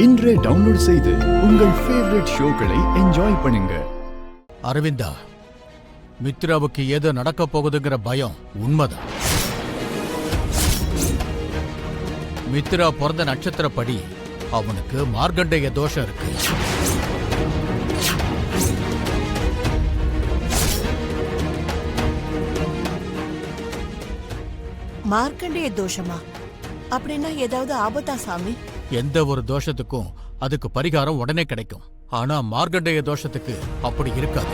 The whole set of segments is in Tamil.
இன்றே டவுன்லோட் செய்து உங்கள் ஃபேவரட் ஷோக்களை என்ஜாய் பண்ணுங்க. அரவிந்தா, மித்ராவுக்கு ஏதோ நடக்க போகுதுங்கிற பயம் உண்மைதான். மித்ரா பிறந்த நட்சத்திரப்படி அவனுக்கு மார்க்கண்டேய தோஷம் இருக்கு. மார்க்கண்டேய தோஷமா? அப்படின்னா ஏதாவது ஆபத்தா சாமி? எந்த ஒரு தோஷத்துக்கும் அதுக்கு பரிகாரம் உடனே கிடைக்கும். ஆனா மார்க்கண்டேய தோஷத்துக்கு அப்படி இருக்காது.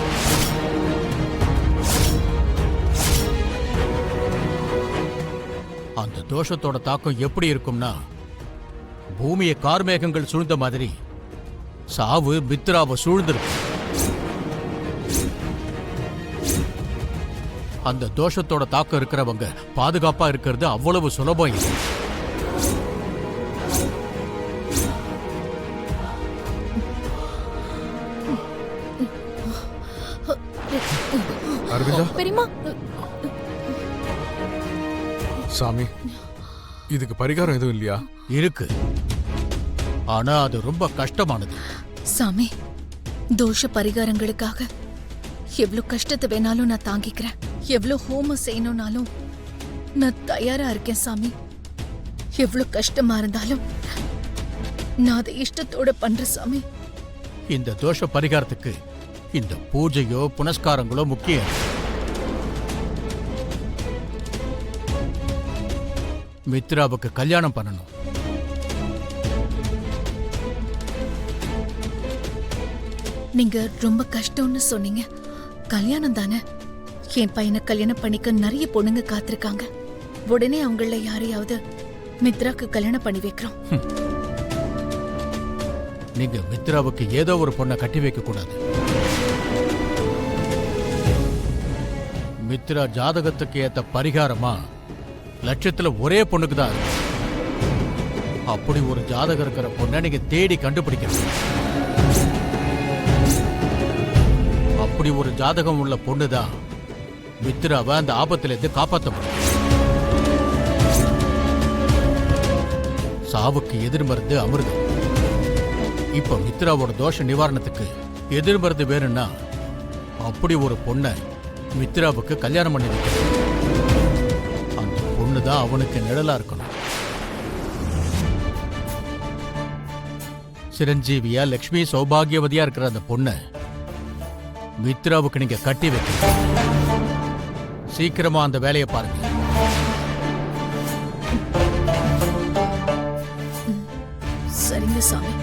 அந்த தோஷத்தோட தாக்கம் எப்படி இருக்கும்னா, பூமியை கார்மேகங்கள் சூழ்ந்த மாதிரி சாவு மித்ராவை சூழ்ந்திருக்கு. அந்த தோஷத்தோட தாக்கம் இருக்கிறவங்க பாதுகாப்பா இருக்கிறது அவ்வளவு சுலபம் இல்லை. அரவிந்தா, பெரியம்மா, சாமி, இதுக்கு பரிகாரம் எதுவும் இல்லையா? இருக்கு, ஆனா அது ரொம்ப கஷ்டமானது. சாமி, தோஷ பரிகாரங்களுக்காக எவ்வளவு கஷ்டத்தை வேணாலும் நான் தாங்கிக்கிறேன். எவ்வளவு ஹோமம் செய்யணும்னாலும் நான் தயாரா இருக்கேன் சாமி. எவ்வளவு கஷ்டமா இருந்தாலும் நான் அதை இஷ்டத்தோட பண்றேன் சாமி. இந்த தோஷ பரிகாரத்துக்கு இந்த பூஜையோ புனஸ்காரங்களோ முக்கியம். மித்ராவுக்கு கல்யாணம் பண்ணணும். நீங்க ரொம்ப கஷ்டம்னு சொன்னீங்க. கல்யாணம் தானே. என் பையனை கல்யாணம் பண்ணிக்க நிறைய பொண்ணுங்க காத்திருக்காங்க. உடனே அவங்கள யாரையாவது மித்ராக்கு கல்யாணம் பண்ணி வைக்கிறோம். நீங்க மித்ராவுக்கு ஏதோ ஒரு பொண்ணை கட்டி வைக்க கூடாது. மித்ரா ஜாதகத்துக்கு ஏத்த பரிகாரமா லட்சத்துல ஒரே பொண்ணுக்கு தான். அப்படி ஒரு ஜாதகம் இருக்கிற பொண்ணை நீங்க தேடி கண்டுபிடிக்கணும். அப்படி ஒரு ஜாதகம் உள்ள பொண்ணுதான் மித்ராவை அந்த ஆபத்திலிருந்து காப்பாற்ற முடியும். சாவுக்கு எதிர்மருந்து அமிர்தம். இப்ப மித்ராவோட தோஷ நிவாரணத்துக்கு எதிர்மருந்து வேணும்னா அப்படி ஒரு பொண்ணை மித்ராவுக்கு கல்யாணம் பண்ணி வைக்கணும். அந்த பொண்ணுதான் அவனுக்கு நிழலா இருக்கணும். சிரஞ்சீவியா லட்சுமி சௌபாகியவதியா இருக்கிற அந்த பொண்ணை மித்ராவுக்கு நீங்க கட்டி வைக்கணும். சீக்கிரமா அந்த வேலையை பாருங்க. சரிங்க சாமி.